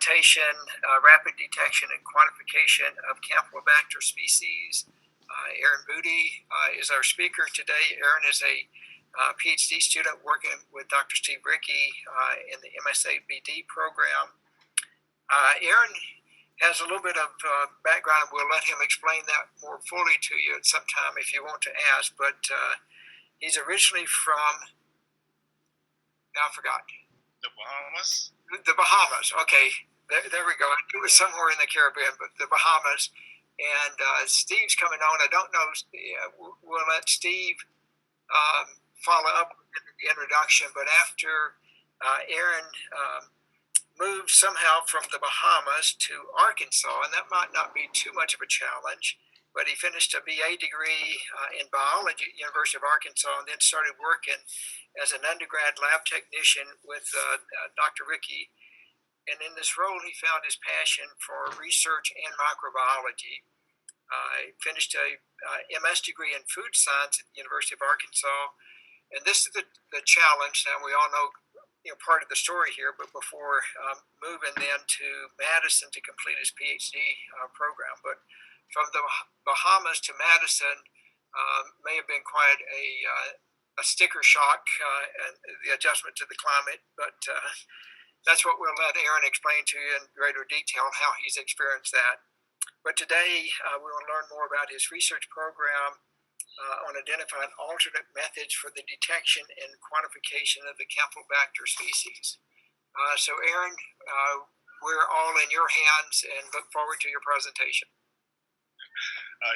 presentation, rapid detection and quantification of Campylobacter species. Aaron Booty is our speaker today. Aaron is a PhD student working with Dr. Steve Rickey in the MSA BD program. Aaron has a little bit of background. We'll let him explain that more fully to you at some time if you want to ask, but he's originally from, now I forgot. The Bahamas? The Bahamas, okay. There we go. It was somewhere in the Caribbean, but the Bahamas. And Steve's coming on. I don't know. We'll let Steve follow up with the introduction, but after Aaron moved somehow from the Bahamas to Arkansas, and that might not be too much of a challenge, but he finished a BA degree in biology at the University of Arkansas and then started working as an undergrad lab technician with Dr. Rickey. And in this role, he found his passion for research and microbiology. He finished a MS degree in food science at the University of Arkansas. And this is the challenge. Now, we all know part of the story here, but before moving then to Madison to complete his PhD program. But from the Bahamas to Madison may have been quite a sticker shock, and the adjustment to the climate, but that's what we'll let Aaron explain to you in greater detail, how he's experienced that. But today we will learn more about his research program on identifying alternate methods for the detection and quantification of the Campylobacter species. So Aaron, we're all in your hands and look forward to your presentation.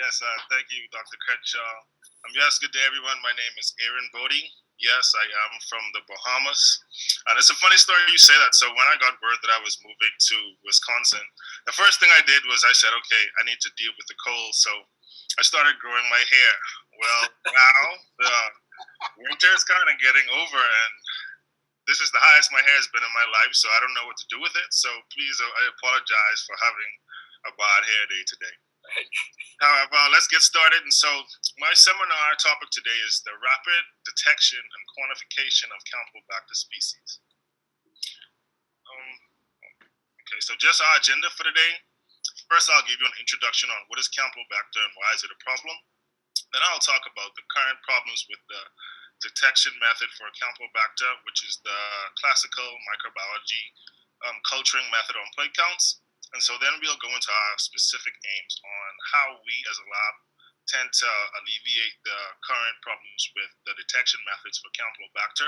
Yes, thank you, Dr. Crenshaw. Yes, good day, everyone. My name is Aaron Bodie. Yes, I am from the Bahamas. And it's a funny story you say that. So when I got word that I was moving to Wisconsin, the first thing I did was I said, okay, I need to deal with the cold. So I started growing my hair. Well, now the winter is kind of getting over, and this is the highest my hair has been in my life, so I don't know what to do with it. So please, I apologize for having a bad hair day today. However, let's get started. And so my seminar topic today is the rapid detection and quantification of Campylobacter species. Okay, so just our agenda for today. First, I'll give you an introduction on what is Campylobacter and why is it a problem. Then I'll talk about the current problems with the detection method for Campylobacter, which is the classical microbiology culturing method on plate counts. And so then we'll go into our specific aims on how we as a lab tend to alleviate the current problems with the detection methods for Campylobacter,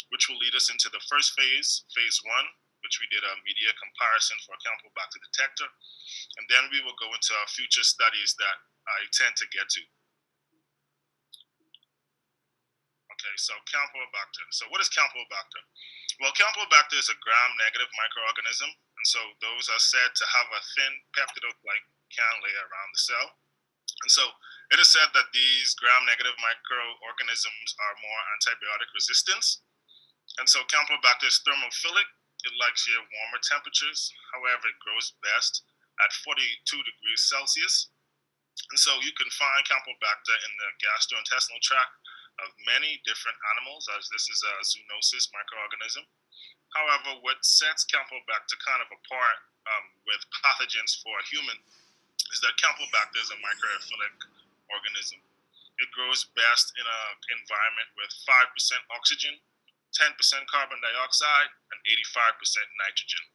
which will lead us into the first phase, phase 1, which we did a media comparison for a Campylobacter detector. And then we will go into our future studies that I intend to get to. Okay, so Campylobacter. So what is Campylobacter? Well, Campylobacter is a gram-negative microorganism, and so those are said to have a thin peptidoglycan layer around the cell. And so it is said that these gram-negative microorganisms are more antibiotic resistant. And so Campylobacter is thermophilic. It likes your warmer temperatures. However, it grows best at 42 degrees Celsius. And so you can find Campylobacter in the gastrointestinal tract of many different animals, as this is a zoonosis microorganism. However, what sets Campylobacter kind of apart with pathogens for a human is that Campylobacter is a microphilic organism. It grows best in an environment with 5% oxygen, 10% carbon dioxide, and 85% nitrogen.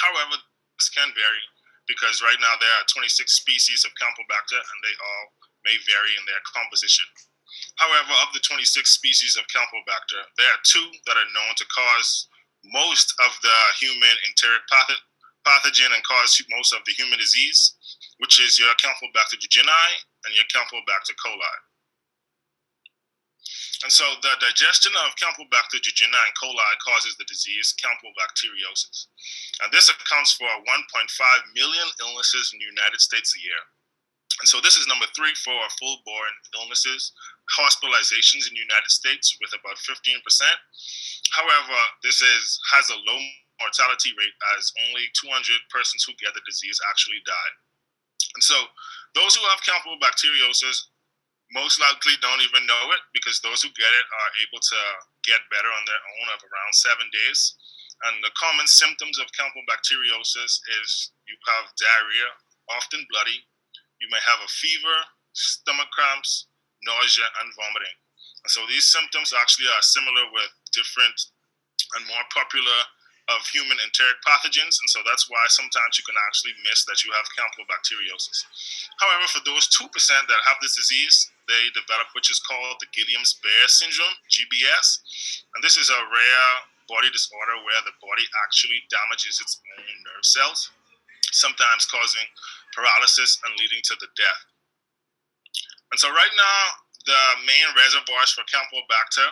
However, this can vary because right now there are 26 species of Campylobacter and they all may vary in their composition. However, of the 26 species of Campylobacter, there are 2 that are known to cause most of the human enteric pathogen and cause most of the human disease, which is your Campylobacter jejuni and your Campylobacter coli. And so the digestion of Campylobacter jejuni and coli causes the disease campylobacteriosis. And this accounts for 1.5 million illnesses in the United States a year. And so this is number 3 for full-born illnesses, hospitalizations in the United States with about 15%. However, this has a low mortality rate as only 200 persons who get the disease actually die. And so those who have campylobacteriosis most likely don't even know it because those who get it are able to get better on their own of around 7 days. And the common symptoms of campylobacteriosis is you have diarrhea, often bloody. You may have a fever, stomach cramps, nausea, and vomiting. And so these symptoms actually are similar with different and more popular of human enteric pathogens, and so that's why sometimes you can actually miss that you have campylobacteriosis. However, for those 2% that have this disease, they develop which is called the Guillain-Barré syndrome, GBS, and this is a rare body disorder where the body actually damages its own nerve cells, sometimes causing paralysis and leading to the death. And so right now, the main reservoirs for Campylobacter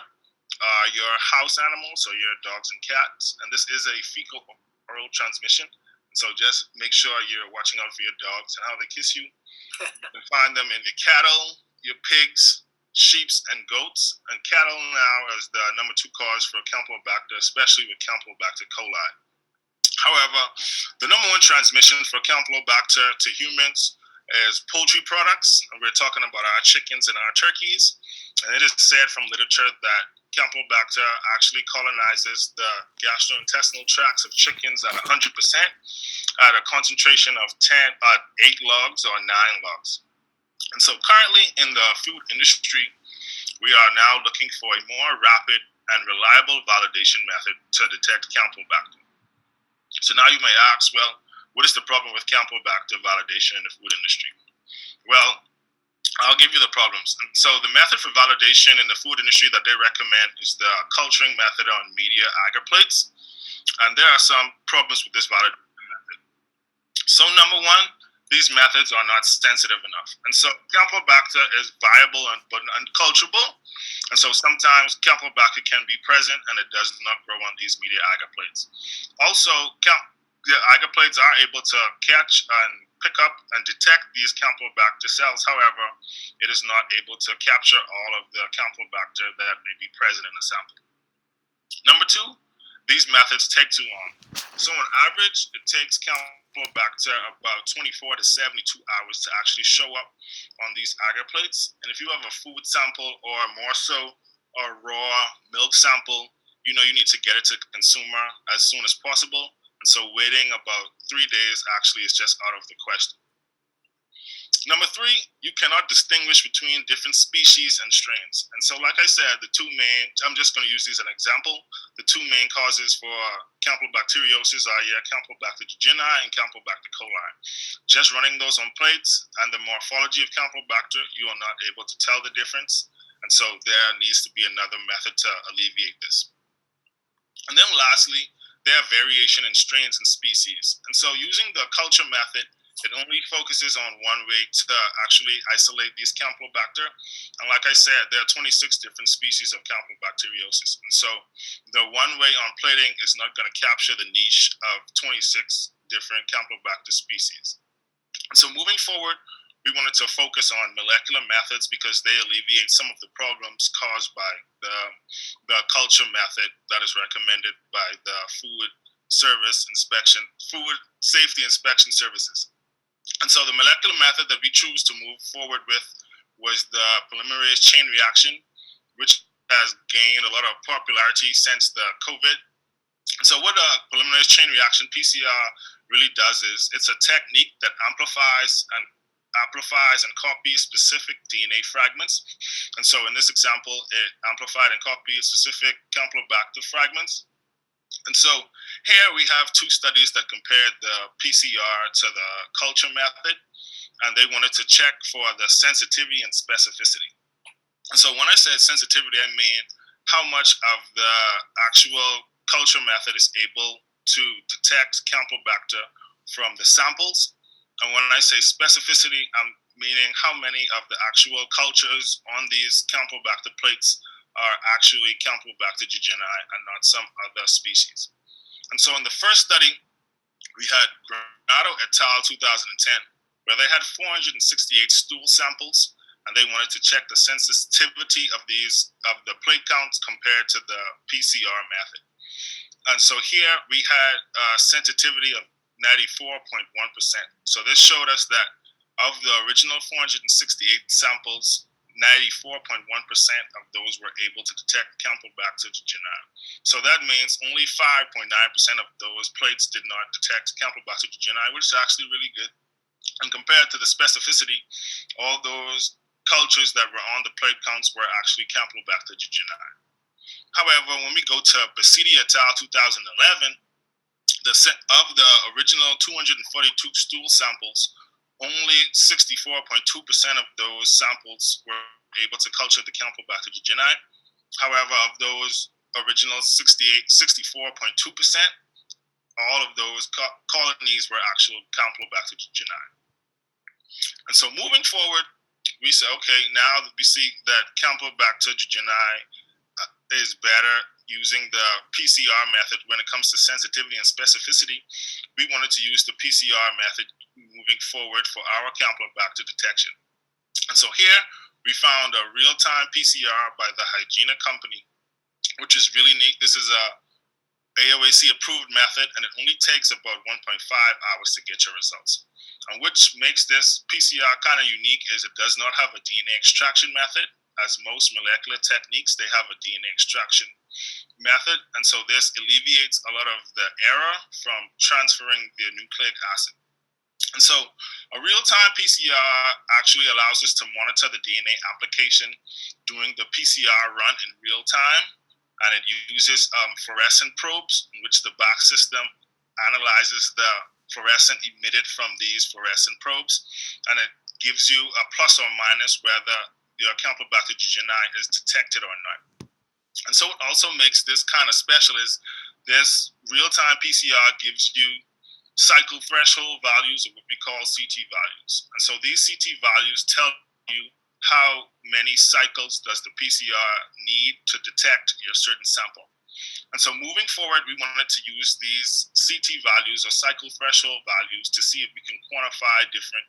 are your house animals, so your dogs and cats, and this is a fecal oral transmission. So just make sure you're watching out for your dogs and how they kiss you. You can find them in your cattle, your pigs, sheep, and goats. And cattle now is the number 2 cause for Campylobacter, especially with Campylobacter coli. However, the number 1 transmission for Campylobacter to humans is poultry products. And we're talking about our chickens and our turkeys. And it is said from literature that Campylobacter actually colonizes the gastrointestinal tracts of chickens at 100% at a concentration of 8 logs or 9 logs. And so currently in the food industry, we are now looking for a more rapid and reliable validation method to detect Campylobacter. So now you may ask, well, what is the problem with Campylobacter validation in the food industry? Well, I'll give you the problems. And so the method for validation in the food industry that they recommend is the culturing method on media agar plates. And there are some problems with this validation method. So number 1, these methods are not sensitive enough. And so Campylobacter is viable but unculturable. And so sometimes Campylobacter can be present and it does not grow on these media agar plates. Also, the agar plates are able to catch and pick up and detect these Campylobacter cells. However, it is not able to capture all of the Campylobacter that may be present in the sample. Number 2, these methods take too long. So on average, it takes Campylobacter about 24 to 72 hours to actually show up on these agar plates. And if you have a food sample or more so a raw milk sample, you know you need to get it to the consumer as soon as possible. And so waiting about 3 days actually is just out of the question. Number 3, you cannot distinguish between different species and strains. And so like I said, the 2 main, I'm just going to use these as an example, the 2 main causes for campylobacteriosis are Campylobacter jejuni and Campylobacter coli. Just running those on plates and the morphology of Campylobacter, you are not able to tell the difference. And so there needs to be another method to alleviate this. And then lastly, there are variation in strains and species. And so using the culture method, it only focuses on one way to actually isolate these Campylobacter. And like I said, there are 26 different species of Campylobacteriosis. And so the one way on plating is not going to capture the niche of 26 different Campylobacter species. And so moving forward, we wanted to focus on molecular methods because they alleviate some of the problems caused by the culture method that is recommended by the Food Safety Inspection Services. And so the molecular method that we choose to move forward with was the polymerase chain reaction, which has gained a lot of popularity since the COVID. And so what a polymerase chain reaction, PCR, really does is it's a technique that amplifies and copies specific DNA fragments. And so in this example, it amplified and copied specific Campylobacter fragments. And so here we have 2 studies that compared the PCR to the culture method, and they wanted to check for the sensitivity and specificity. And so when I said sensitivity, I mean how much of the actual culture method is able to detect Campylobacter from the samples. And when I say specificity, I'm meaning how many of the actual cultures on these Campylobacter plates are actually Campylobacter jejuni and not some other species. And so in the first study, we had Granado et al. 2010, where they had 468 stool samples, and they wanted to check the sensitivity of the plate counts compared to the PCR method. And so here we had a sensitivity of 94.1%. So this showed us that of the original 468 samples, 94.1% of those were able to detect Campylobacter jejuni. So that means only 5.9% of those plates did not detect Campylobacter jejuni, which is actually really good. And compared to the specificity, all those cultures that were on the plate counts were actually Campylobacter jejuni. However, when we go to Basidi et al. 2011, of the original 242 stool samples, only 64.2% of those samples were able to culture the Campylobacter jejuni. However, of those original 64.2%, all of those colonies were actual Campylobacter jejuni. And so moving forward, we say, okay, now that we see that Campylobacter jejuni is better using the PCR method when it comes to sensitivity and specificity, we wanted to use the PCR method moving forward for our Campylobacter detection. And so here we found a real-time PCR by the Hygiena company, which is really neat. This is a AOAC approved method, and it only takes about 1.5 hours to get your results. And which makes this PCR kind of unique is it does not have a DNA extraction method. As most molecular techniques, they have a DNA extraction method, and so this alleviates a lot of the error from transferring the nucleic acid. And so a real-time PCR actually allows us to monitor the DNA application during the PCR run in real time, and it uses fluorescent probes in which the back system analyzes the fluorescent emitted from these fluorescent probes, and it gives you a plus or minus whether your Campylobacter jejuni is detected or not. And so what also makes this kind of special is this real-time PCR gives you cycle threshold values, or what we call CT values. And so these CT values tell you how many cycles does the PCR need to detect your certain sample. And so moving forward, we wanted to use these CT values or cycle threshold values to see if we can quantify different